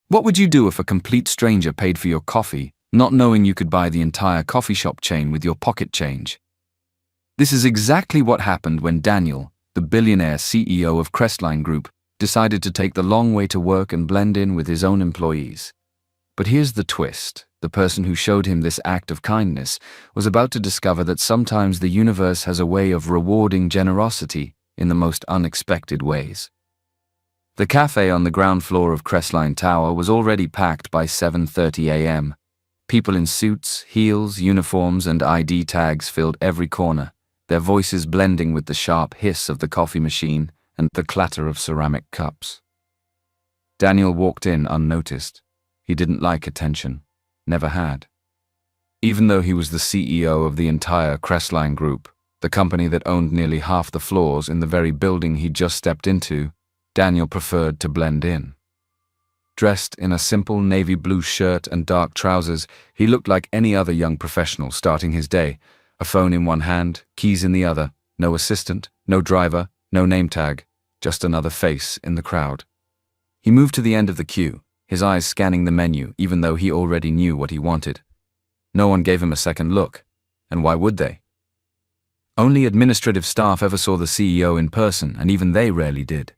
What would you do if a complete stranger paid for your coffee, not knowing you could buy the entire coffee shop chain with your pocket change? This is exactly what happened when Daniel, the billionaire CEO of Crestline Group, decided to take the long way to work and blend in with his own employees. But here's the twist. The person who showed him this act of kindness was about to discover that sometimes the universe has a way of rewarding generosity in the most unexpected ways. The cafe on the ground floor of Crestline Tower was already packed by 7:30 a.m. People in suits, heels, uniforms, and ID tags filled every corner, their voices blending with the sharp hiss of the coffee machine and the clatter of ceramic cups. Daniel walked in unnoticed. He didn't like attention. Never had. Even though he was the CEO of the entire Crestline Group, the company that owned nearly half the floors in the very building he'd just stepped into, Daniel preferred to blend in. Dressed in a simple navy blue shirt and dark trousers, he looked like any other young professional starting his day, a phone in one hand, keys in the other, no assistant, no driver, no name tag, just another face in the crowd. He moved to the end of the queue, his eyes scanning the menu even though he already knew what he wanted. No one gave him a second look, and why would they? Only administrative staff ever saw the CEO in person, and even they rarely did.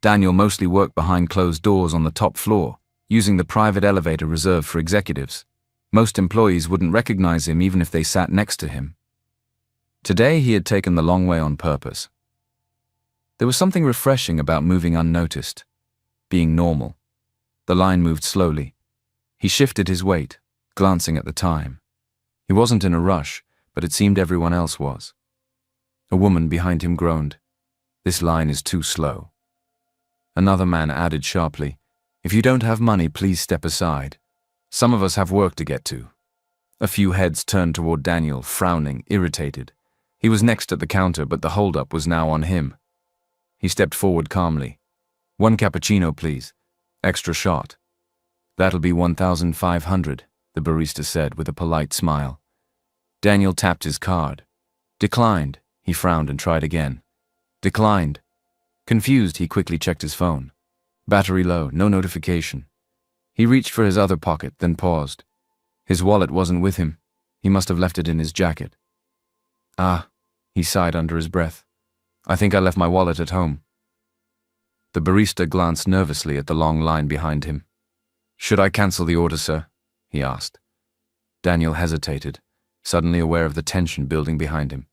Daniel mostly worked behind closed doors on the top floor, using the private elevator reserved for executives. Most employees wouldn't recognize him even if they sat next to him. Today he had taken the long way on purpose. There was something refreshing about moving unnoticed, being normal. The line moved slowly. He shifted his weight, glancing at the time. He wasn't in a rush, but it seemed everyone else was. A woman behind him groaned, "This line is too slow." Another man added sharply, "If you don't have money, please step aside. Some of us have work to get to." A few heads turned toward Daniel, frowning, irritated. He was next at the counter, but the holdup was now on him. He stepped forward calmly. "1 cappuccino, please. Extra shot." "That'll be 1,500, the barista said with a polite smile. Daniel tapped his card. "Declined." He frowned and tried again. "Declined." Confused, he quickly checked his phone. Battery low, no notification. He reached for his other pocket, then paused. His wallet wasn't with him. He must have left it in his jacket. "Ah," he sighed under his breath. "I think I left my wallet at home." The barista glanced nervously at the long line behind him. "Should I cancel the order, sir?" he asked. Daniel hesitated, suddenly aware of the tension building behind him.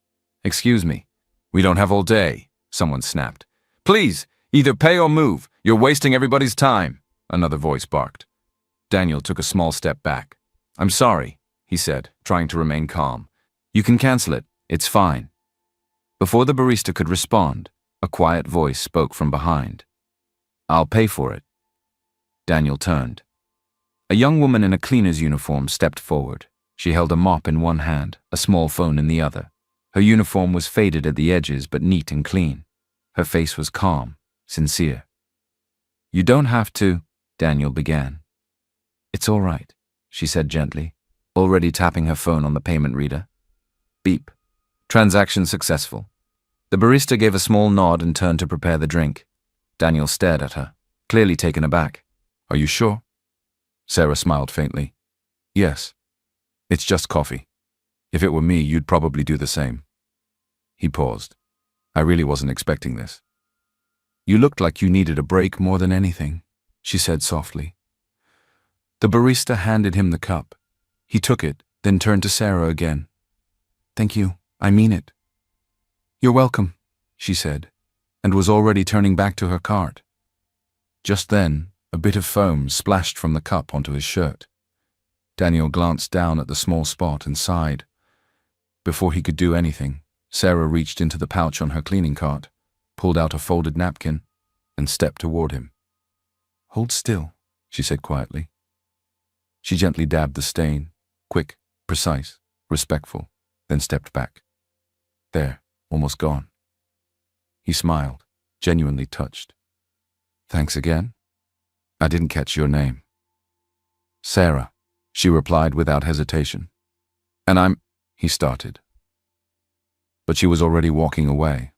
"Excuse me, we don't have all day," someone snapped. "Please, either pay or move. You're wasting everybody's time," another voice barked. Daniel took a small step back. "I'm sorry," he said, trying to remain calm. "You can cancel it. It's fine." Before the barista could respond, a quiet voice spoke from behind. "I'll pay for it." Daniel turned. A young woman in a cleaner's uniform stepped forward. She held a mop in one hand, a small phone in the other. Her uniform was faded at the edges but neat and clean. Her face was calm, sincere. "You don't have to," Daniel began. "It's all right," she said gently, already tapping her phone on the payment reader. Beep. Transaction successful. The barista gave a small nod and turned to prepare the drink. Daniel stared at her, clearly taken aback. "Are you sure?" Sarah smiled faintly. "Yes. It's just coffee. If it were me, you'd probably do the same." He paused. "I really wasn't expecting this." "You looked like you needed a break more than anything," she said softly. The barista handed him the cup. He took it, then turned to Sarah again. "Thank you. I mean it." "You're welcome," she said, and was already turning back to her cart. Just then, a bit of foam splashed from the cup onto his shirt. Daniel glanced down at the small spot and sighed. Before he could do anything, Sarah reached into the pouch on her cleaning cart, pulled out a folded napkin, and stepped toward him. "Hold still," she said quietly. She gently dabbed the stain, quick, precise, respectful, then stepped back. There, almost gone. He smiled, genuinely touched. "Thanks again. I didn't catch your name." "Sarah," she replied without hesitation. "And he started. But she was already walking away.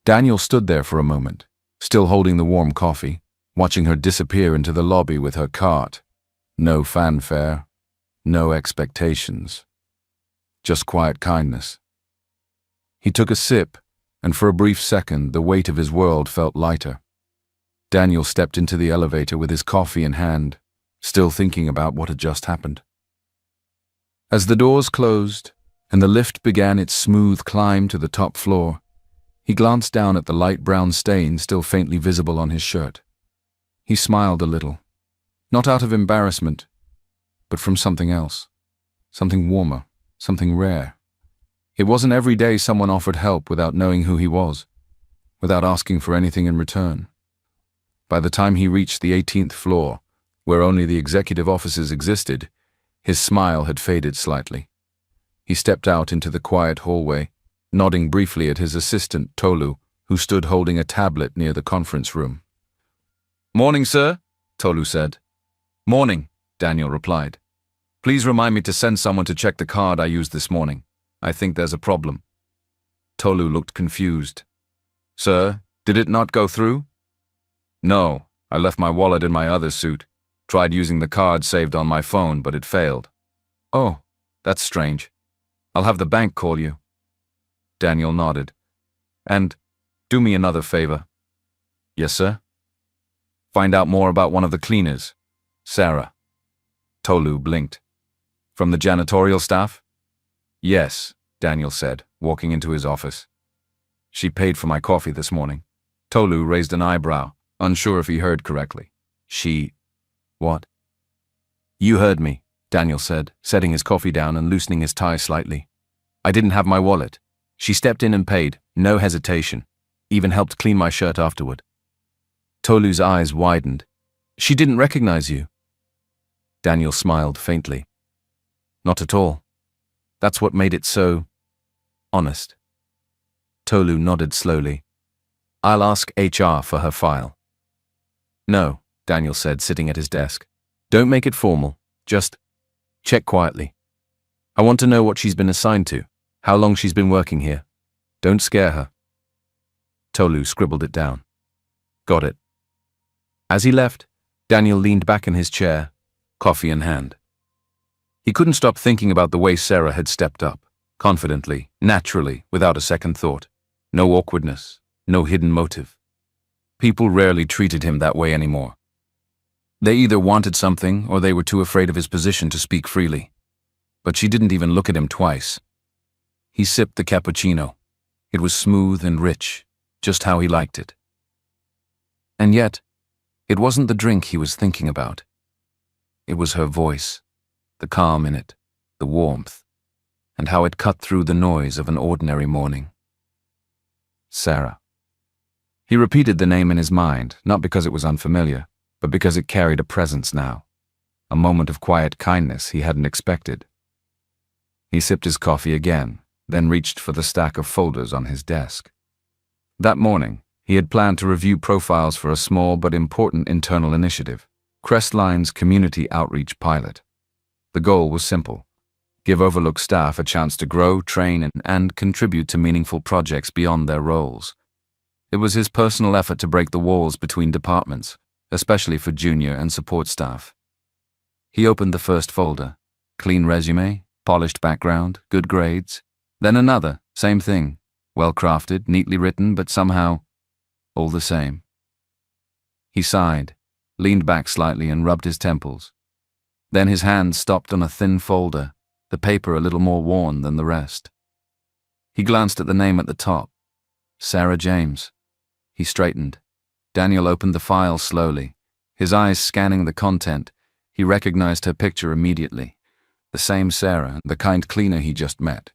Daniel stood there for a moment, still holding the warm coffee, watching her disappear into the lobby with her cart. No fanfare, no expectations, just quiet kindness. He took a sip, and for a brief second the weight of his world felt lighter. Daniel stepped into the elevator with his coffee in hand, still thinking about what had just happened. As the doors closed and the lift began its smooth climb to the top floor, he glanced down at the light brown stain still faintly visible on his shirt. He smiled a little, not out of embarrassment, but from something else, something warmer, something rare. It wasn't every day someone offered help without knowing who he was, without asking for anything in return. By the time he reached the 18th floor, where only the executive offices existed, his smile had faded slightly. He stepped out into the quiet hallway, nodding briefly at his assistant, Tolu, who stood holding a tablet near the conference room. "Morning, sir," Tolu said. "Morning," Daniel replied. "Please remind me to send someone to check the card I used this morning. I think there's a problem." Tolu looked confused. "Sir, did it not go through?" "No, I left my wallet in my other suit. Tried using the card saved on my phone, but it failed." "Oh, that's strange. I'll have the bank call you." Daniel nodded. "And do me another favor." "Yes, sir?" "Find out more about one of the cleaners, Sarah." Tolu blinked. "From the janitorial staff?" "Yes," Daniel said, walking into his office. "She paid for my coffee this morning." Tolu raised an eyebrow, unsure if he heard correctly. "She... what?" "You heard me," Daniel said, setting his coffee down and loosening his tie slightly. "I didn't have my wallet. She stepped in and paid, no hesitation. Even helped clean my shirt afterward." Tolu's eyes widened. "She didn't recognize you?" Daniel smiled faintly. "Not at all. That's what made it so... honest." Tolu nodded slowly. "I'll ask HR for her file." "No," Daniel said, sitting at his desk. "Don't make it formal. Just check quietly. I want to know what she's been assigned to, how long she's been working here. Don't scare her." Tolu scribbled it down. "Got it." As he left, Daniel leaned back in his chair, coffee in hand. He couldn't stop thinking about the way Sarah had stepped up, confidently, naturally, without a second thought. No awkwardness, no hidden motive. People rarely treated him that way anymore. They either wanted something or they were too afraid of his position to speak freely. But she didn't even look at him twice. He sipped the cappuccino. It was smooth and rich, just how he liked it. And yet, it wasn't the drink he was thinking about. It was her voice, the calm in it, the warmth, and how it cut through the noise of an ordinary morning. Sarah. He repeated the name in his mind, not because it was unfamiliar, but because it carried a presence now, a moment of quiet kindness he hadn't expected. He sipped his coffee again, then reached for the stack of folders on his desk. That morning, he had planned to review profiles for a small but important internal initiative, Crestline's community outreach pilot. The goal was simple: give overlooked staff a chance to grow, train, and contribute to meaningful projects beyond their roles. It was his personal effort to break the walls between departments, especially for junior and support staff. He opened the first folder. Clean resume, polished background, good grades. Then another, same thing. Well-crafted, neatly written, but somehow all the same. He sighed, leaned back slightly and rubbed his temples. Then his hand stopped on a thin folder, the paper a little more worn than the rest. He glanced at the name at the top. Sarah James. He straightened. Daniel opened the file slowly. His eyes scanning the content, he recognized her picture immediately. The same Sarah, the kind cleaner he just met.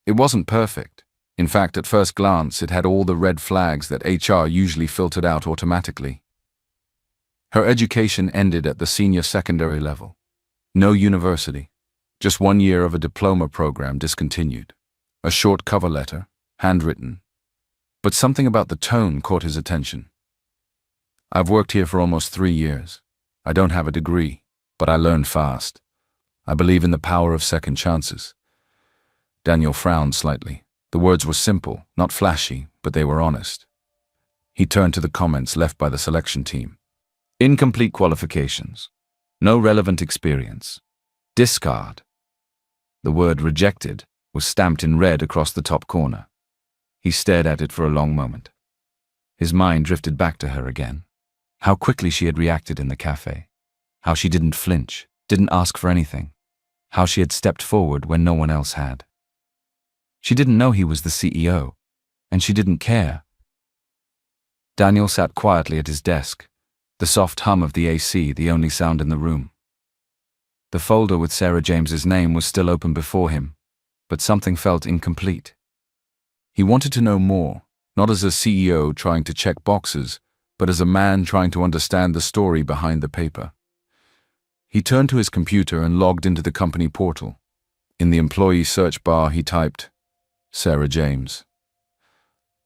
It wasn't perfect. In fact, at first glance, it had all the red flags that HR usually filtered out automatically. Her education ended at the senior secondary level. No university. Just 1 year of a diploma program discontinued. A short cover letter, handwritten. But something about the tone caught his attention. "I've worked here for almost 3 years. I don't have a degree, but I learn fast. I believe in the power of second chances." Daniel frowned slightly. The words were simple, not flashy, but they were honest. He turned to the comments left by the selection team. Incomplete qualifications. No relevant experience. Discard. The word rejected was stamped in red across the top corner. He stared at it for a long moment. His mind drifted back to her again. How quickly she had reacted in the cafe. How she didn't flinch, didn't ask for anything. How she had stepped forward when no one else had. She didn't know he was the CEO, and she didn't care. Daniel sat quietly at his desk, the soft hum of the AC the only sound in the room. The folder with Sarah James's name was still open before him, but something felt incomplete. He wanted to know more, not as a CEO trying to check boxes, but as a man trying to understand the story behind the paper. He turned to his computer and logged into the company portal. In the employee search bar, he typed, Sarah James.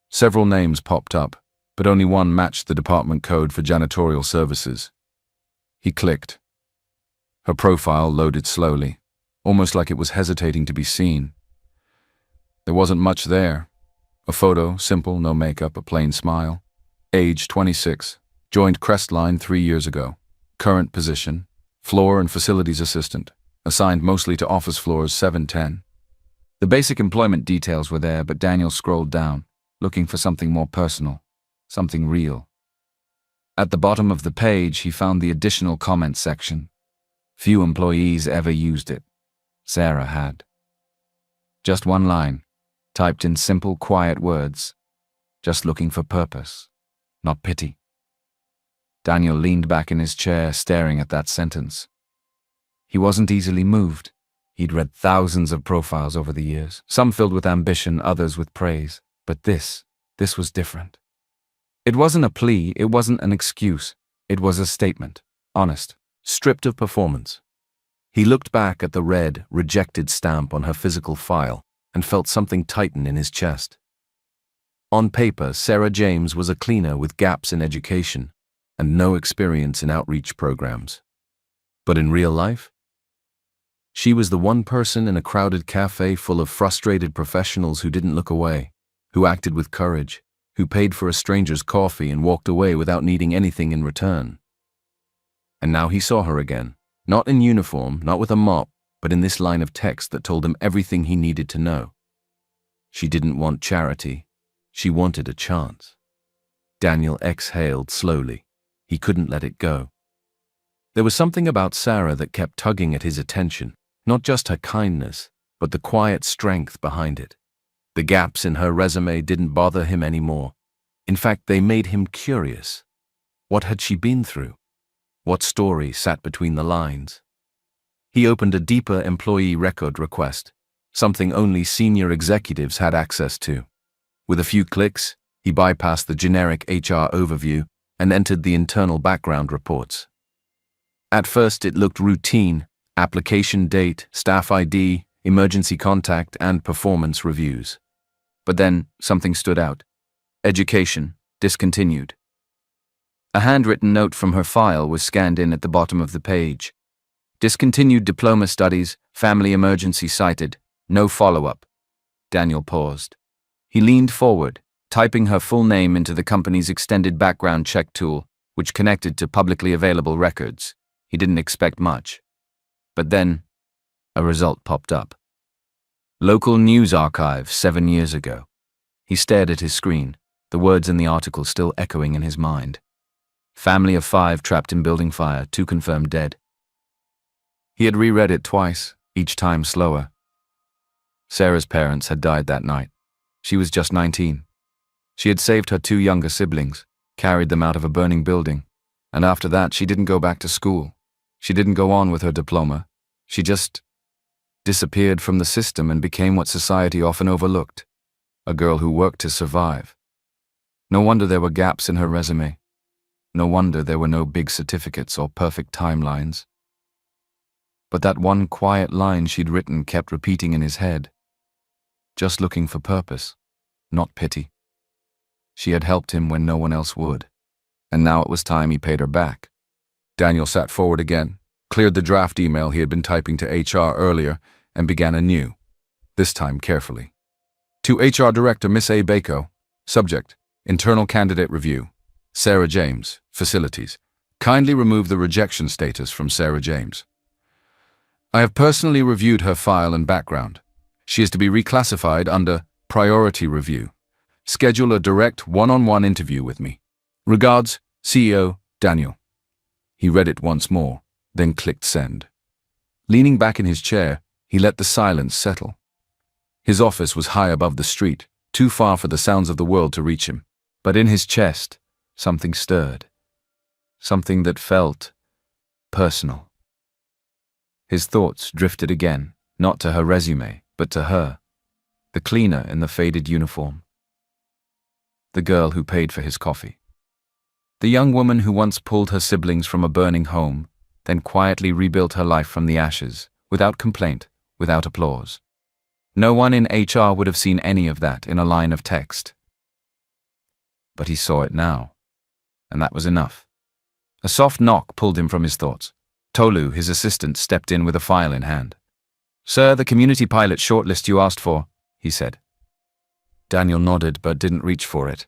Several names popped up, but only one matched the department code for janitorial services. He clicked. Her profile loaded slowly, almost like it was hesitating to be seen. There wasn't much there. A photo, simple, no makeup, a plain smile. Age 26, joined Crestline 3 years ago. Current position, floor and facilities assistant, assigned mostly to office floors 710. The basic employment details were there, but Daniel scrolled down, looking for something more personal, something real. At the bottom of the page, he found the additional comments section. Few employees ever used it. Sarah had. Just one line, typed in simple, quiet words. Just looking for purpose, not pity. Daniel leaned back in his chair, staring at that sentence. He wasn't easily moved. He'd read thousands of profiles over the years, some filled with ambition, others with praise. But this was different. It wasn't a plea, it wasn't an excuse. It was a statement, honest, stripped of performance. He looked back at the red, rejected stamp on her physical file and felt something tighten in his chest. On paper, Sarah James was a cleaner with gaps in education and no experience in outreach programs. But in real life, she was the one person in a crowded cafe full of frustrated professionals who didn't look away, who acted with courage, who paid for a stranger's coffee and walked away without needing anything in return. And now he saw her again, not in uniform, not with a mop, but in this line of text that told him everything he needed to know. She didn't want charity. She wanted a chance. Daniel exhaled slowly. He couldn't let it go. There was something about Sarah that kept tugging at his attention, not just her kindness, but the quiet strength behind it. The gaps in her resume didn't bother him anymore. In fact, they made him curious. What had she been through? What story sat between the lines? He opened a deeper employee record request, something only senior executives had access to. With a few clicks, he bypassed the generic HR overview and entered the internal background reports. At first, it looked routine: application date, staff ID, emergency contact, and performance reviews. But then, something stood out. Education, discontinued. A handwritten note from her file was scanned in at the bottom of the page. Discontinued diploma studies, family emergency cited, no follow-up. Daniel paused. He leaned forward, typing her full name into the company's extended background check tool, which connected to publicly available records. He didn't expect much. But then, a result popped up. Local news archive 7 years ago. He stared at his screen, the words in the article still echoing in his mind. Family of 5 trapped in building fire, 2 confirmed dead. He had reread it twice, each time slower. Sarah's parents had died that night. She was just 19. She had saved her 2 younger siblings, carried them out of a burning building, and after that she didn't go back to school. She didn't go on with her diploma. She just disappeared from the system and became what society often overlooked, a girl who worked to survive. No wonder there were gaps in her resume. No wonder there were no big certificates or perfect timelines. But that one quiet line she'd written kept repeating in his head. Just looking for purpose, not pity. She had helped him when no one else would, and now it was time he paid her back. Daniel sat forward again, cleared the draft email he had been typing to HR earlier, and began anew, this time carefully. To HR Director Miss A. Bako, subject, internal candidate review, Sarah James, facilities. Kindly remove the rejection status from Sarah James. I have personally reviewed her file and background. She is to be reclassified under priority review. Schedule a direct one-on-one interview with me. Regards, CEO Daniel. He read it once more, then clicked send. Leaning back in his chair, he let the silence settle. His office was high above the street, too far for the sounds of the world to reach him. But in his chest, something stirred. Something that felt personal. His thoughts drifted again, not to her resume, but to her, the cleaner in the faded uniform. The girl who paid for his coffee. The young woman who once pulled her siblings from a burning home, then quietly rebuilt her life from the ashes, without complaint, without applause. No one in HR would have seen any of that in a line of text. But he saw it now, and that was enough. A soft knock pulled him from his thoughts. Tolu, his assistant, stepped in with a file in hand. Sir, the community pilot shortlist you asked for, he said. Daniel nodded but didn't reach for it.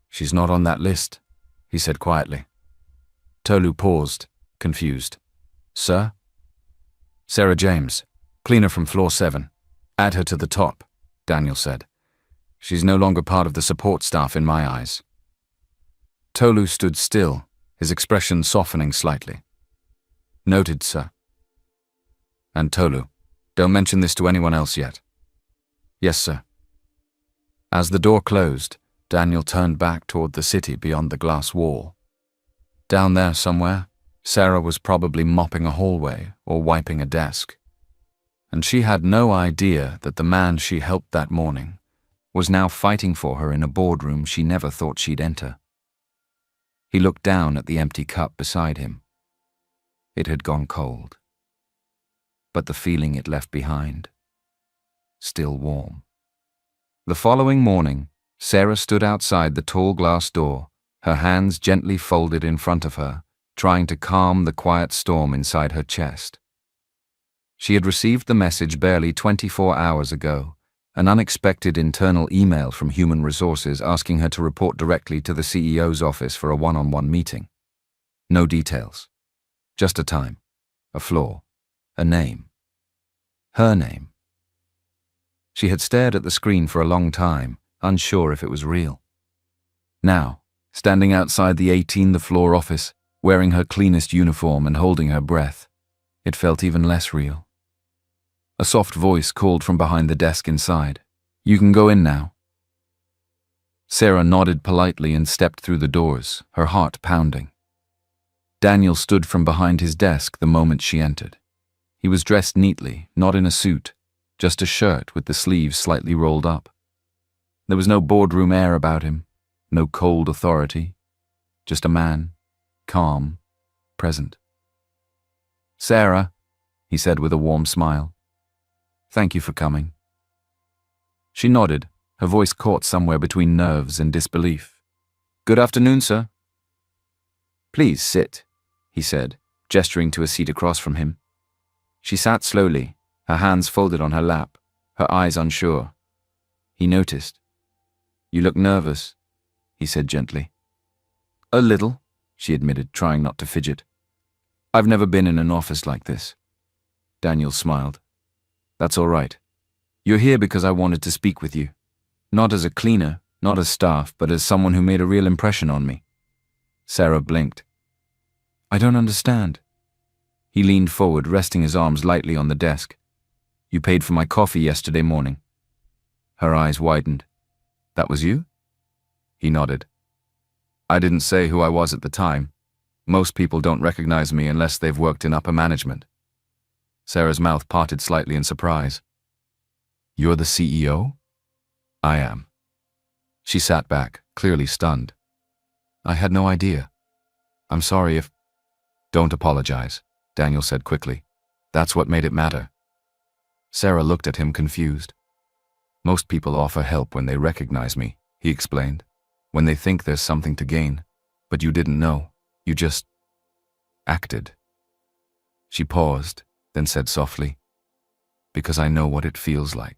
She's not on that list, he said quietly. Tolu paused, confused. Sir? Sarah James, cleaner from floor 7. Add her to the top, Daniel said. She's no longer part of the support staff in my eyes. Tolu stood still, his expression softening slightly. Noted, sir. And Tolu, don't mention this to anyone else yet. Yes, sir. As the door closed, Daniel turned back toward the city beyond the glass wall. Down there somewhere, Sarah was probably mopping a hallway or wiping a desk. And she had no idea that the man she helped that morning was now fighting for her in a boardroom she never thought she'd enter. He looked down at the empty cup beside him. It had gone cold. But the feeling it left behind, still warm. The following morning, Sarah stood outside the tall glass door, her hands gently folded in front of her, trying to calm the quiet storm inside her chest. She had received the message barely 24 hours ago, an unexpected internal email from Human Resources asking her to report directly to the CEO's office for a one-on-one meeting. No details. Just a time, a floor, a name. Her name. She had stared at the screen for a long time, unsure if it was real. Now, standing outside the 18th floor office, wearing her cleanest uniform and holding her breath, it felt even less real. A soft voice called from behind the desk inside. You can go in now. Sarah nodded politely and stepped through the doors, her heart pounding. Daniel stood from behind his desk the moment she entered. He was dressed neatly, not in a suit, just a shirt with the sleeves slightly rolled up. There was no boardroom air about him, no cold authority, just a man, calm, present. Sarah, he said with a warm smile. Thank you for coming. She nodded, her voice caught somewhere between nerves and disbelief. Good afternoon, sir. Please sit, he said, gesturing to a seat across from him. She sat slowly, her hands folded on her lap, her eyes unsure. He noticed. You look nervous, he said gently. A little, she admitted, trying not to fidget. I've never been in an office like this. Daniel smiled. That's all right. You're here because I wanted to speak with you. Not as a cleaner, not as staff, but as someone who made a real impression on me. Sarah blinked. I don't understand. He leaned forward, resting his arms lightly on the desk. You paid for my coffee yesterday morning. Her eyes widened. That was you? He nodded. I didn't say who I was at the time. Most people don't recognize me unless they've worked in upper management. Sarah's mouth parted slightly in surprise. You're the CEO? I am. She sat back, clearly stunned. I had no idea. I'm sorry if... Don't apologize, Daniel said quickly. That's what made it matter. Sarah looked at him confused. Most people offer help when they recognize me, he explained. When they think there's something to gain. But you didn't know. You just... acted. She paused, then said softly, because I know what it feels like.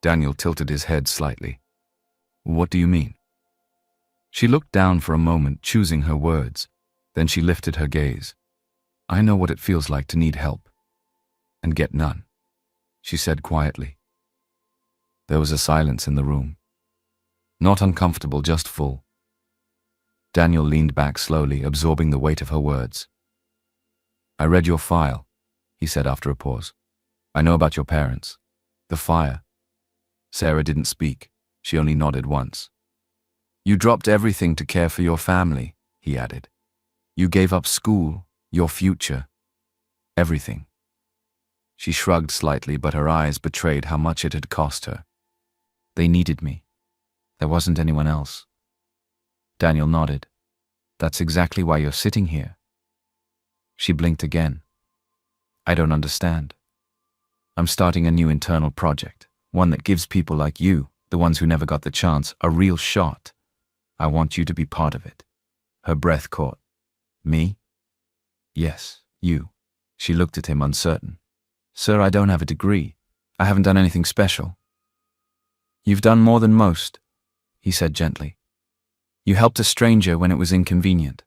Daniel tilted his head slightly. What do you mean? She looked down for a moment, choosing her words. Then she lifted her gaze. "I know what it feels like to need help and get none," she said quietly. There was a silence in the room. Not uncomfortable, just full. Daniel leaned back slowly, absorbing the weight of her words. "I read your file," he said after a pause. "I know about your parents. The fire." Sarah didn't speak. She only nodded once. "You dropped everything to care for your family," he added. "You gave up school, your future, everything." She shrugged slightly, but her eyes betrayed how much it had cost her. "They needed me. There wasn't anyone else." Daniel nodded. "That's exactly why you're sitting here." She blinked again. "I don't understand. I'm starting a new internal project, one that gives people like you, the ones who never got the chance, a real shot. I want you to be part of it." Her breath caught. "Me?" "Yes, you." She looked at him uncertain. "Sir, I don't have a degree. I haven't done anything special." "You've done more than most," he said gently. "You helped a stranger when it was inconvenient,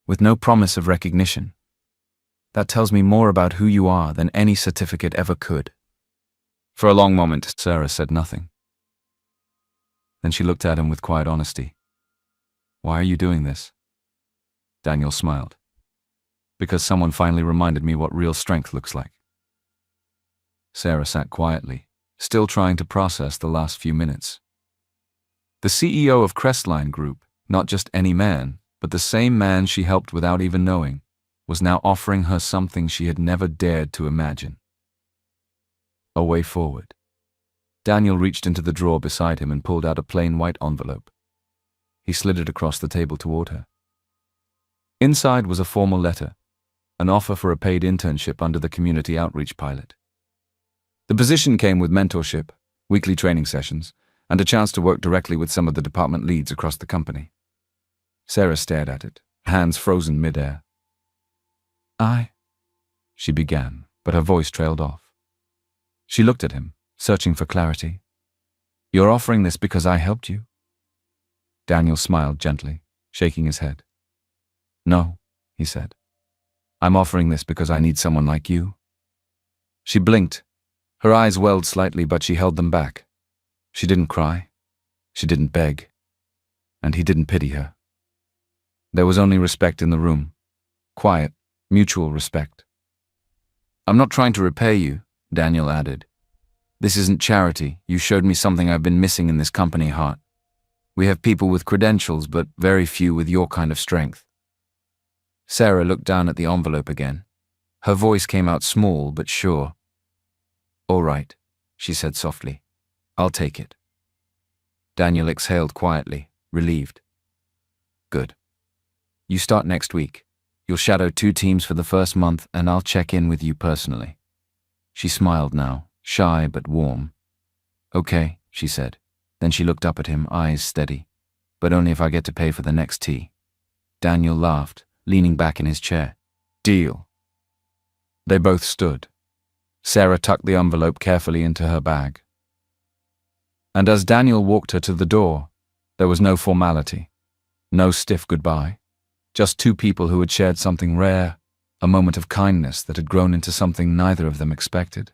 with no promise of recognition. That tells me more about who you are than any certificate ever could." For a long moment, Sarah said nothing. Then she looked at him with quiet honesty. "Why are you doing this?" Daniel smiled. "Because someone finally reminded me what real strength looks like." Sarah sat quietly, still trying to process the last few minutes. The CEO of Crestline Group, not just any man, but the same man she helped without even knowing, was now offering her something she had never dared to imagine. A way forward. Daniel reached into the drawer beside him and pulled out a plain white envelope. He slid it across the table toward her. Inside was a formal letter, an offer for a paid internship under the community outreach pilot. The position came with mentorship, weekly training sessions, and a chance to work directly with some of the department leads across the company. Sarah stared at it, hands frozen midair. She began, but her voice trailed off. She looked at him, searching for clarity. "You're offering this because I helped you?" Daniel smiled gently, shaking his head. "No," he said. "I'm offering this because I need someone like you." She blinked. Her eyes welled slightly, but she held them back. She didn't cry. She didn't beg. And he didn't pity her. There was only respect in the room. Quiet, mutual respect. "I'm not trying to repay you," Daniel added. "This isn't charity. You showed me something I've been missing in this company heart. We have people with credentials, but very few with your kind of strength." Sarah looked down at the envelope again. Her voice came out small but sure. "All right," she said softly. "I'll take it." Daniel exhaled quietly, relieved. "Good. You start next week. You'll shadow 2 teams for the first month, and I'll check in with you personally." She smiled now, shy but warm. "Okay," she said. Then she looked up at him, eyes steady. "But only if I get to pay for the next tea." Daniel laughed, leaning back in his chair. "Deal." They both stood. Sarah tucked the envelope carefully into her bag. And as Daniel walked her to the door, there was no formality, no stiff goodbye. Just 2 people who had shared something rare, a moment of kindness that had grown into something neither of them expected.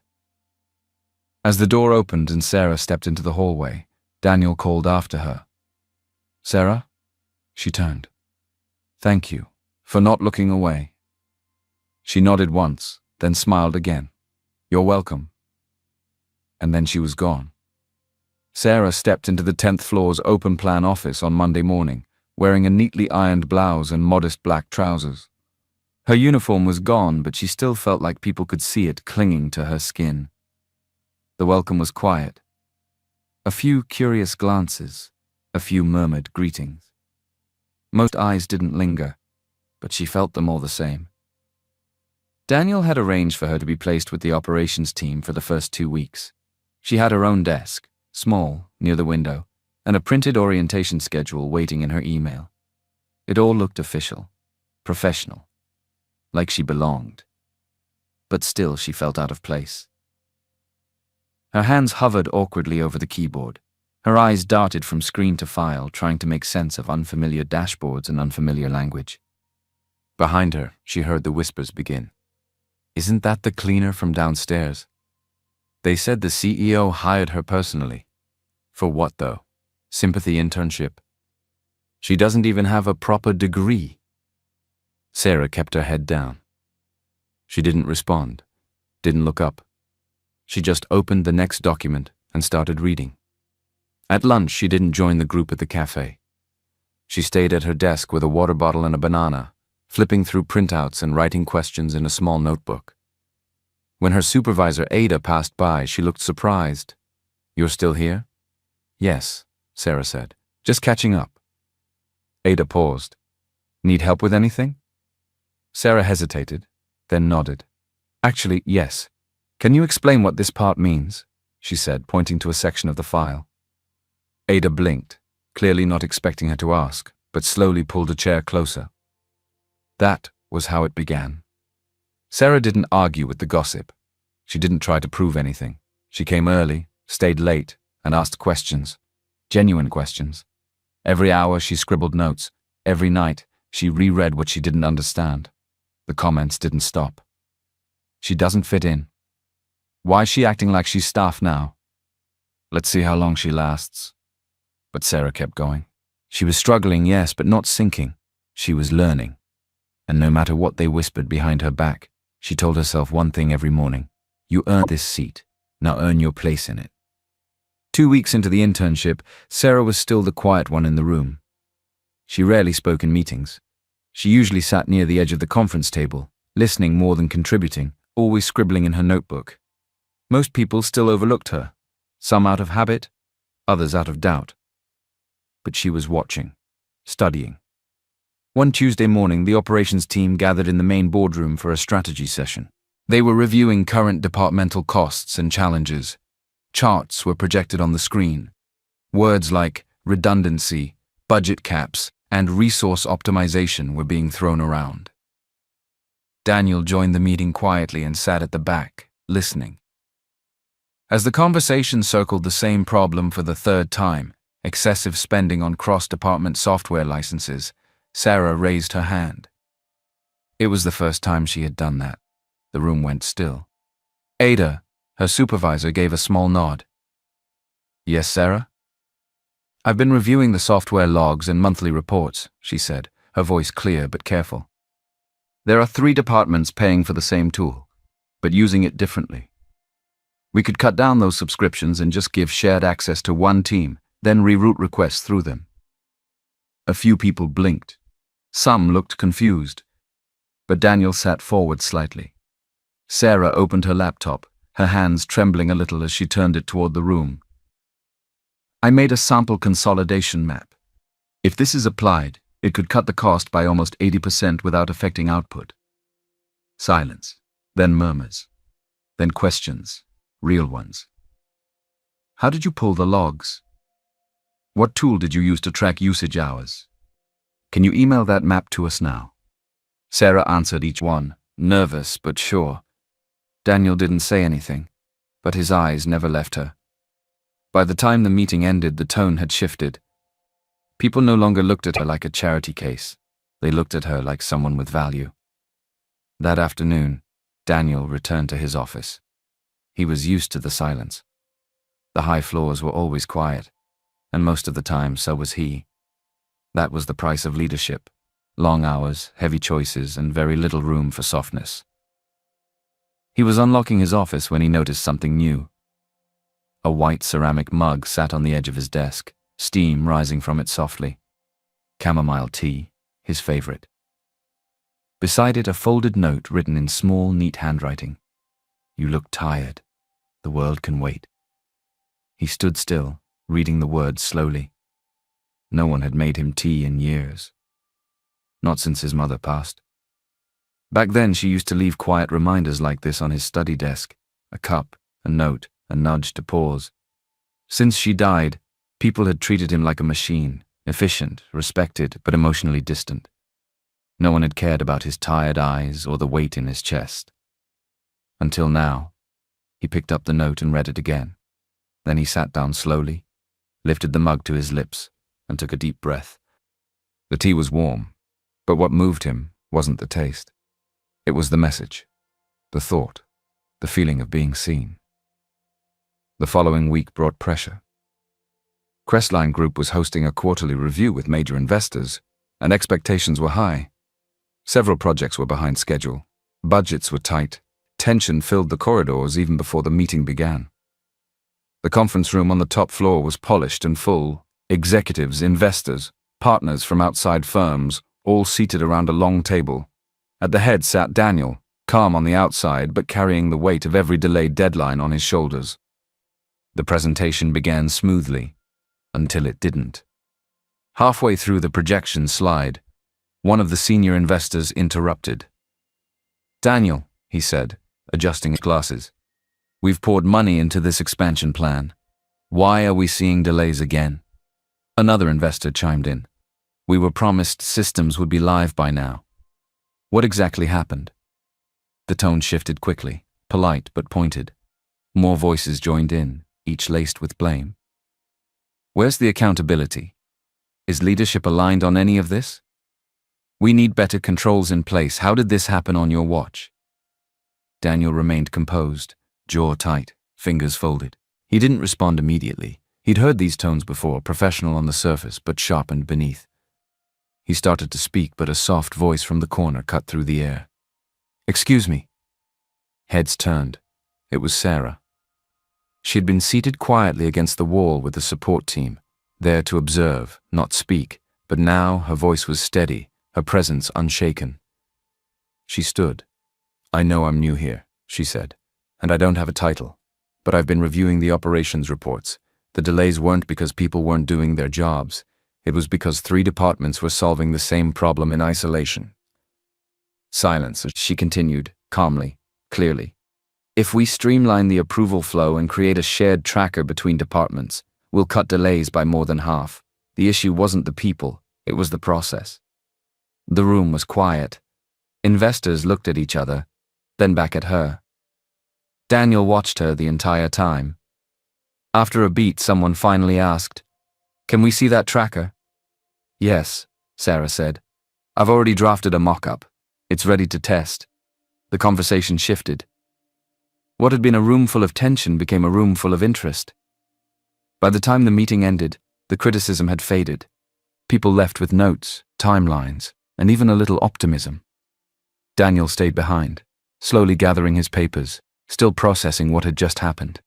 As the door opened and Sarah stepped into the hallway, Daniel called after her. "Sarah?" She turned. "Thank you for not looking away." She nodded once, then smiled again. "You're welcome." And then she was gone. Sarah stepped into the 10th floor's open-plan office on Monday morning, wearing a neatly ironed blouse and modest black trousers. Her uniform was gone, but she still felt like people could see it clinging to her skin. The welcome was quiet. A few curious glances, a few murmured greetings. Most eyes didn't linger, but she felt them all the same. Daniel had arranged for her to be placed with the operations team for the first 2 weeks. She had her own desk, small, near the window, and a printed orientation schedule waiting in her email. It all looked official, professional, like she belonged. But still she felt out of place. Her hands hovered awkwardly over the keyboard. Her eyes darted from screen to file, trying to make sense of unfamiliar dashboards and unfamiliar language. Behind her, she heard the whispers begin. Isn't that the cleaner from downstairs? They said the CEO hired her personally. For what, though? Sympathy internship? She doesn't even have a proper degree. Sarah kept her head down. She didn't respond, didn't look up. She just opened the next document and started reading. At lunch, she didn't join the group at the cafe. She stayed at her desk with a water bottle and a banana, flipping through printouts and writing questions in a small notebook. When her supervisor, Ada, passed by, she looked surprised. You're still here? Yes, Sarah said. Just catching up. Ada paused. Need help with anything? Sarah hesitated, then nodded. Actually, yes. Can you explain what this part means? She said, pointing to a section of the file. Ada blinked, clearly not expecting her to ask, but slowly pulled a chair closer. That was how it began. Sarah didn't argue with the gossip. She didn't try to prove anything. She came early, stayed late, and asked questions. Genuine questions. Every hour she scribbled notes. Every night she reread what she didn't understand. The comments didn't stop. She doesn't fit in. Why is she acting like she's staff now? Let's see how long she lasts. But Sarah kept going. She was struggling, yes, but not sinking. She was learning. And no matter what they whispered behind her back, she told herself one thing every morning. You earned this seat. Now earn your place in it. 2 weeks into the internship, Sarah was still the quiet one in the room. She rarely spoke in meetings. She usually sat near the edge of the conference table, listening more than contributing, always scribbling in her notebook. Most people still overlooked her, some out of habit, others out of doubt. But she was watching, studying. One Tuesday morning, the operations team gathered in the main boardroom for a strategy session. They were reviewing current departmental costs and challenges. Charts were projected on the screen. Words like redundancy, budget caps, and resource optimization were being thrown around. Daniel joined the meeting quietly and sat at the back, listening. As the conversation circled the same problem for the third time, excessive spending on cross-department software licenses, Sarah raised her hand. It was the first time she had done that. The room went still. Ada, her supervisor, gave a small nod. Yes, Sarah? I've been reviewing the software logs and monthly reports, she said, her voice clear but careful. There are 3 departments paying for the same tool, but using it differently. We could cut down those subscriptions and just give shared access to one team, then reroute requests through them. A few people blinked. Some looked confused. But Daniel sat forward slightly. Sarah opened her laptop, her hands trembling a little as she turned it toward the room. I made a sample consolidation map. If this is applied, it could cut the cost by almost 80% without affecting output. Silence, then murmurs, then questions, real ones. How did you pull the logs? What tool did you use to track usage hours? Can you email that map to us now? Sarah answered each one, nervous but sure. Daniel didn't say anything, but his eyes never left her. By the time the meeting ended, the tone had shifted. People no longer looked at her like a charity case. They looked at her like someone with value. That afternoon, Daniel returned to his office. He was used to the silence. The high floors were always quiet, and most of the time so was he. That was the price of leadership. Long hours, heavy choices, and very little room for softness. He was unlocking his office when he noticed something new. A white ceramic mug sat on the edge of his desk, steam rising from it softly. Chamomile tea, his favorite. Beside it, a folded note written in small, neat handwriting. You look tired. The world can wait. He stood still, reading the words slowly. No one had made him tea in years. Not since his mother passed. Back then, she used to leave quiet reminders like this on his study desk. A cup, a note, a nudge to pause. Since she died, people had treated him like a machine, efficient, respected, but emotionally distant. No one had cared about his tired eyes or the weight in his chest. Until now. He picked up the note and read it again. Then he sat down slowly, lifted the mug to his lips, and took a deep breath. The tea was warm, but what moved him wasn't the taste. It was the message, the thought, the feeling of being seen. The following week brought pressure. Crestline Group was hosting a quarterly review with major investors, and expectations were high. Several projects were behind schedule. Budgets were tight. Tension filled the corridors even before the meeting began. The conference room on the top floor was polished and full. Executives, investors, partners from outside firms, all seated around a long table. At the head sat Daniel, calm on the outside but carrying the weight of every delayed deadline on his shoulders. The presentation began smoothly, until it didn't. Halfway through the projection slide, one of the senior investors interrupted. "Daniel," he said, adjusting his glasses, "we've poured money into this expansion plan. Why are we seeing delays again?" Another investor chimed in. "We were promised systems would be live by now. What exactly happened?" The tone shifted quickly, polite but pointed. More voices joined in, each laced with blame. "Where's the accountability? Is leadership aligned on any of this? We need better controls in place. How did this happen on your watch?" Daniel remained composed, jaw tight, fingers folded. He didn't respond immediately. He'd heard these tones before, professional on the surface, but sharpened beneath. He started to speak, but a soft voice from the corner cut through the air. "Excuse me." Heads turned. It was Sarah. She had been seated quietly against the wall with the support team, there to observe, not speak, but now her voice was steady, her presence unshaken. She stood. "I know I'm new here," she said, "and I don't have a title, but I've been reviewing the operations reports. The delays weren't because people weren't doing their jobs. It was because 3 departments were solving the same problem in isolation." Silence as she continued, calmly, clearly. "If we streamline the approval flow and create a shared tracker between departments, we'll cut delays by more than half. The issue wasn't the people, it was the process." The room was quiet. Investors looked at each other, then back at her. Daniel watched her the entire time. After a beat, someone finally asked, "Can we see that tracker?" "Yes," Sarah said. "I've already drafted a mock-up. It's ready to test." The conversation shifted. What had been a room full of tension became a room full of interest. By the time the meeting ended, the criticism had faded. People left with notes, timelines, and even a little optimism. Daniel stayed behind, slowly gathering his papers, still processing what had just happened.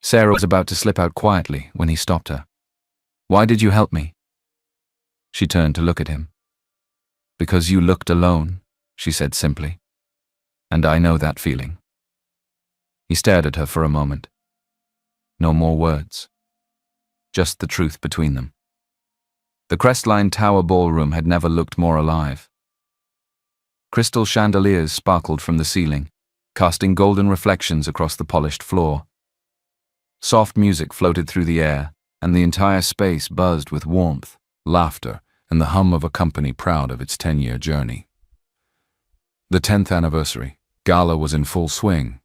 Sarah was about to slip out quietly when he stopped her. "Why did you help me?" She turned to look at him. "Because you looked alone," she said simply. "And I know that feeling." He stared at her for a moment. No more words. Just the truth between them. The Crestline Tower ballroom had never looked more alive. Crystal chandeliers sparkled from the ceiling, casting golden reflections across the polished floor. Soft music floated through the air, and the entire space buzzed with warmth, laughter, and the hum of a company proud of its 10-year journey. The 10th anniversary gala was in full swing.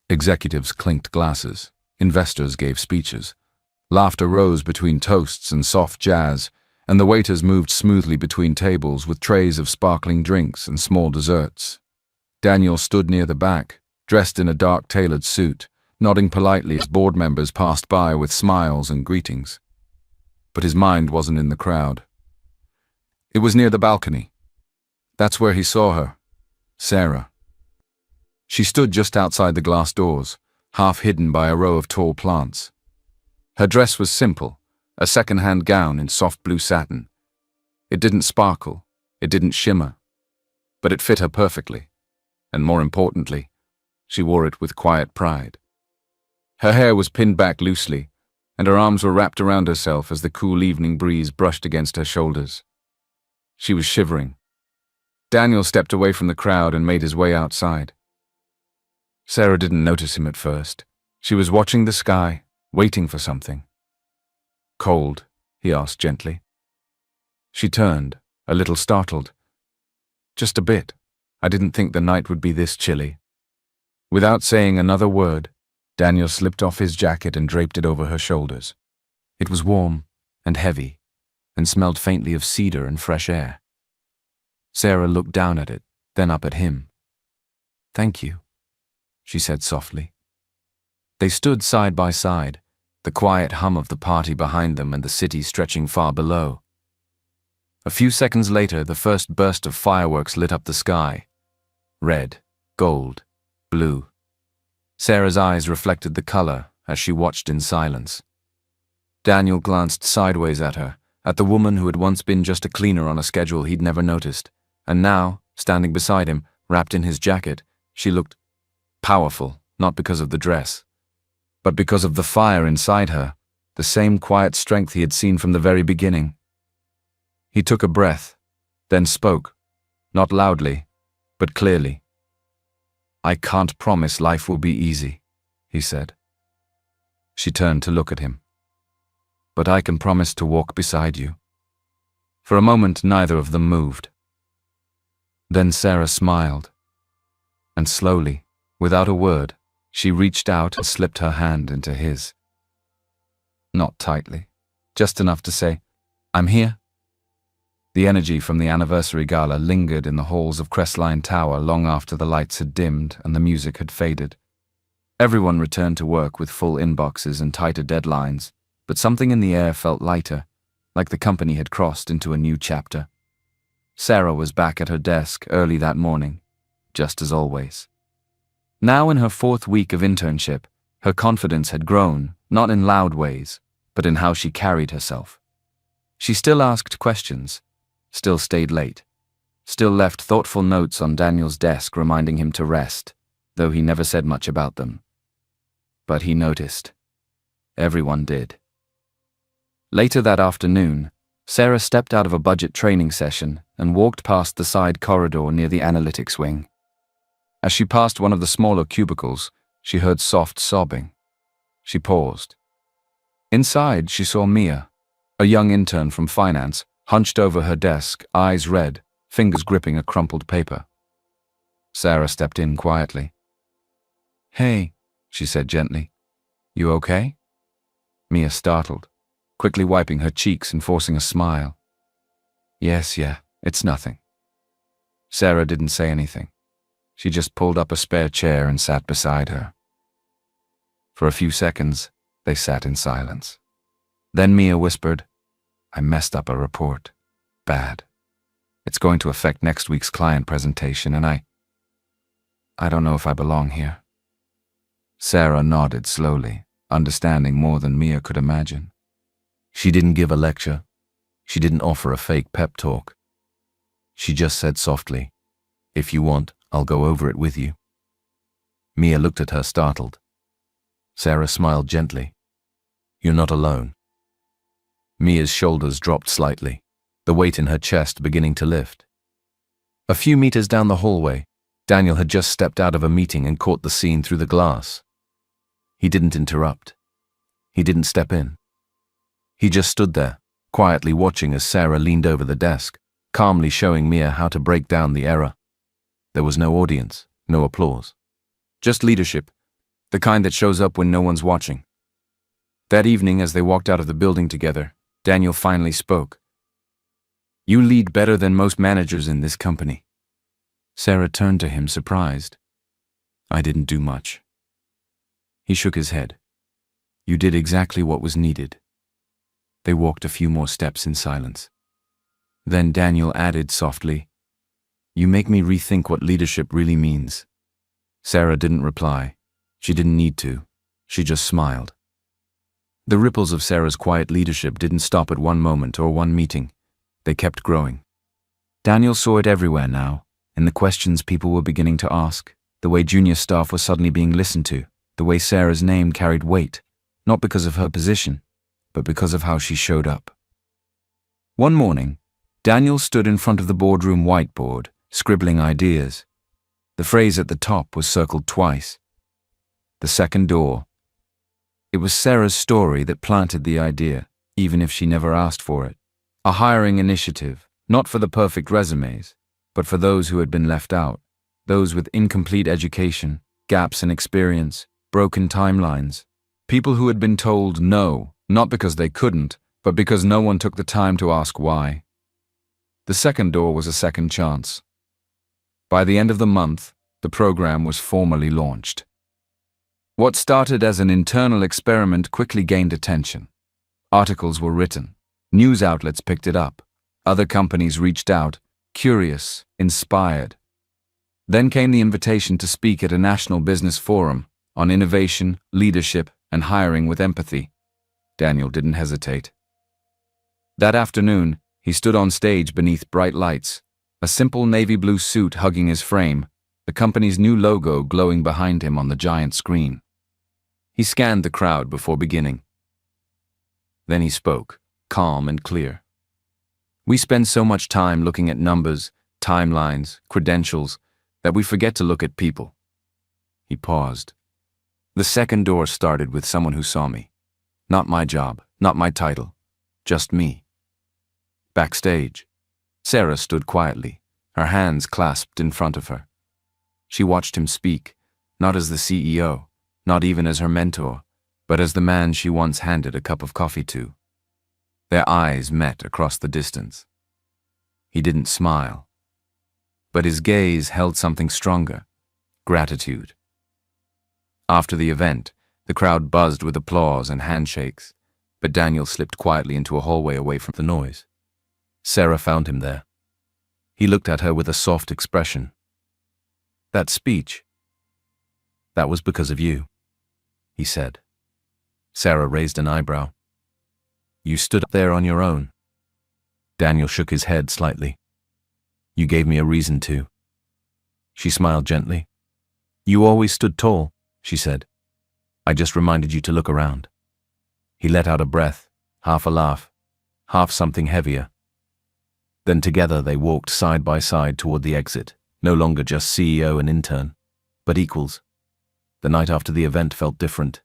Executives clinked glasses, investors gave speeches. Laughter rose between toasts and soft jazz, and the waiters moved smoothly between tables with trays of sparkling drinks and small desserts. Daniel stood near the back, dressed in a dark tailored suit, nodding politely as board members passed by with smiles and greetings. But his mind wasn't in the crowd. It was near the balcony. That's where he saw her, Sarah. She stood just outside the glass doors, half hidden by a row of tall plants. Her dress was simple, a second-hand gown in soft blue satin. It didn't sparkle, it didn't shimmer, but it fit her perfectly, and more importantly, she wore it with quiet pride. Her hair was pinned back loosely, and her arms were wrapped around herself as the cool evening breeze brushed against her shoulders. She was shivering. Daniel stepped away from the crowd and made his way outside. Sarah didn't notice him at first. She was watching the sky, waiting for something. "Cold?" he asked gently. She turned, a little startled. "Just a bit. I didn't think the night would be this chilly." Without saying another word, Daniel slipped off his jacket and draped it over her shoulders. It was warm and heavy, and smelled faintly of cedar and fresh air. Sarah looked down at it, then up at him. "Thank you," she said softly. They stood side by side, the quiet hum of the party behind them and the city stretching far below. A few seconds later, the first burst of fireworks lit up the sky. Red, gold, blue. Sarah's eyes reflected the color as she watched in silence. Daniel glanced sideways at her, at the woman who had once been just a cleaner on a schedule he'd never noticed, and now, standing beside him, wrapped in his jacket, she looked powerful, not because of the dress, but because of the fire inside her, the same quiet strength he had seen from the very beginning. He took a breath, then spoke, not loudly, but clearly. "I can't promise life will be easy," he said. She turned to look at him. "But I can promise to walk beside you." For a moment, neither of them moved. Then Sarah smiled, and slowly, without a word, she reached out and slipped her hand into his. Not tightly, just enough to say, "I'm here." The energy from the anniversary gala lingered in the halls of Crestline Tower long after the lights had dimmed and the music had faded. Everyone returned to work with full inboxes and tighter deadlines, but something in the air felt lighter, like the company had crossed into a new chapter. Sarah was back at her desk early that morning, just as always. Now in her 4th week of internship, her confidence had grown, not in loud ways, but in how she carried herself. She still asked questions, still stayed late, still left thoughtful notes on Daniel's desk reminding him to rest, though he never said much about them. But he noticed. Everyone did. Later that afternoon, Sarah stepped out of a budget training session and walked past the side corridor near the analytics wing. As she passed one of the smaller cubicles, she heard soft sobbing. She paused. Inside, she saw Mia, a young intern from finance, hunched over her desk, eyes red, fingers gripping a crumpled paper. Sarah stepped in quietly. "Hey," she said gently. "You okay?" Mia startled, quickly wiping her cheeks and forcing a smile. "Yes, yeah, it's nothing." Sarah didn't say anything. She just pulled up a spare chair and sat beside her. For a few seconds, they sat in silence. Then Mia whispered, "I messed up a report. Bad. It's going to affect next week's client presentation, and I don't know if I belong here." Sarah nodded slowly, understanding more than Mia could imagine. She didn't give a lecture. She didn't offer a fake pep talk. She just said softly, "If you want, I'll go over it with you." Mia looked at her startled. Sarah smiled gently. "You're not alone." Mia's shoulders dropped slightly, the weight in her chest beginning to lift. A few meters down the hallway, Daniel had just stepped out of a meeting and caught the scene through the glass. He didn't interrupt. He didn't step in. He just stood there, quietly watching as Sarah leaned over the desk, calmly showing Mia how to break down the error. There was no audience, no applause. Just leadership, the kind that shows up when no one's watching. That evening, as they walked out of the building together, Daniel finally spoke. "You lead better than most managers in this company." Sarah turned to him, surprised. "I didn't do much." He shook his head. "You did exactly what was needed." They walked a few more steps in silence. Then Daniel added softly, "You make me rethink what leadership really means." Sarah didn't reply. She didn't need to. She just smiled. The ripples of Sarah's quiet leadership didn't stop at one moment or one meeting. They kept growing. Daniel saw it everywhere now, in the questions people were beginning to ask, the way junior staff was suddenly being listened to, the way Sarah's name carried weight, not because of her position, but because of how she showed up. One morning, Daniel stood in front of the boardroom whiteboard, scribbling ideas. The phrase at the top was circled twice. The second door. It was Sarah's story that planted the idea, even if she never asked for it. A hiring initiative, not for the perfect resumes, but for those who had been left out, those with incomplete education, gaps in experience, broken timelines, people who had been told no, not because they couldn't, but because no one took the time to ask why. The second door was a second chance. By the end of the month, the program was formally launched. What started as an internal experiment quickly gained attention. Articles were written. News outlets picked it up. Other companies reached out, curious, inspired. Then came the invitation to speak at a national business forum on innovation, leadership, and hiring with empathy. Daniel didn't hesitate. That afternoon, he stood on stage beneath bright lights, a simple navy blue suit hugging his frame, the company's new logo glowing behind him on the giant screen. He scanned the crowd before beginning. Then he spoke, calm and clear. We spend so much time looking at numbers, timelines, credentials, that we forget to look at people. He paused. The second door started with someone who saw me. Not my job, not my title, just me. Backstage, Sarah stood quietly, her hands clasped in front of her. She watched him speak, not as the CEO, not even as her mentor, but as the man she once handed a cup of coffee to. Their eyes met across the distance. He didn't smile, but his gaze held something stronger, gratitude. After the event, the crowd buzzed with applause and handshakes, but Daniel slipped quietly into a hallway away from the noise. Sarah found him there. He looked at her with a soft expression. That speech, that was because of you, he said. Sarah raised an eyebrow. You stood up there on your own. Daniel shook his head slightly. You gave me a reason to. She smiled gently. You always stood tall, she said. I just reminded you to look around. He let out a breath, half a laugh, half something heavier. Then together they walked side by side toward the exit, no longer just CEO and intern, but equals. The night after the event felt different.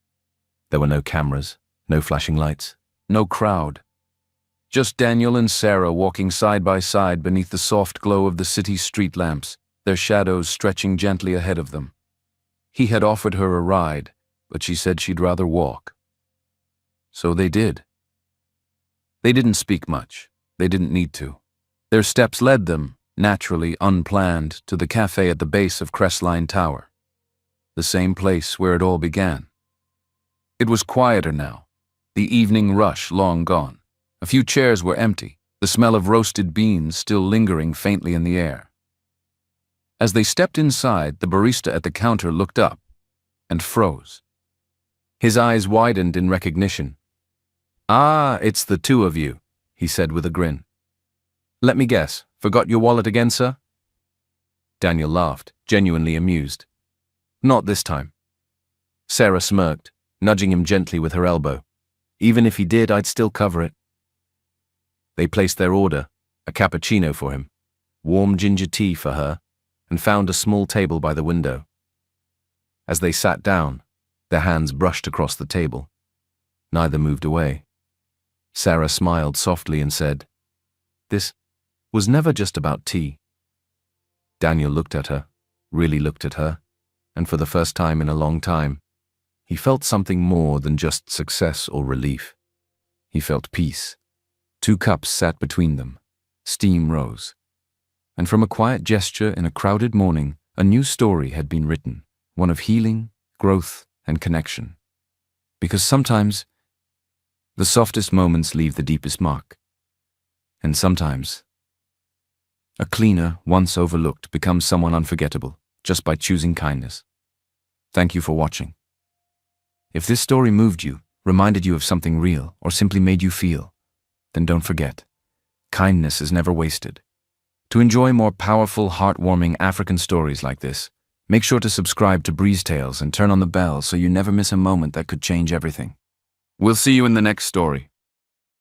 There were no cameras, no flashing lights, no crowd. Just Daniel and Sarah walking side by side beneath the soft glow of the city's street lamps, their shadows stretching gently ahead of them. He had offered her a ride, but she said she'd rather walk. So they did. They didn't speak much. They didn't need to. Their steps led them, naturally unplanned, to the cafe at the base of Crestline Tower. The same place where it all began. It was quieter now, the evening rush long gone. A few chairs were empty, the smell of roasted beans still lingering faintly in the air. As they stepped inside, the barista at the counter looked up and froze. His eyes widened in recognition. Ah, it's the two of you, he said with a grin. Let me guess, forgot your wallet again, sir? Daniel laughed, genuinely amused. Not this time. Sarah smirked, nudging him gently with her elbow. Even if he did, I'd still cover it. They placed their order, a cappuccino for him, warm ginger tea for her, and found a small table by the window. As they sat down, their hands brushed across the table. Neither moved away. Sarah smiled softly and said, This was never just about tea. Daniel looked at her, really looked at her, and for the first time in a long time, he felt something more than just success or relief. He felt peace. 2 cups sat between them. Steam rose. And from a quiet gesture in a crowded morning, a new story had been written, one of healing, growth, and connection. Because sometimes, the softest moments leave the deepest mark. And sometimes, a cleaner, once overlooked, becomes someone unforgettable, just by choosing kindness. Thank you for watching. If this story moved you, reminded you of something real, or simply made you feel, then don't forget, kindness is never wasted. To enjoy more powerful, heartwarming African stories like this, make sure to subscribe to Breeze Tales and turn on the bell so you never miss a moment that could change everything. We'll see you in the next story.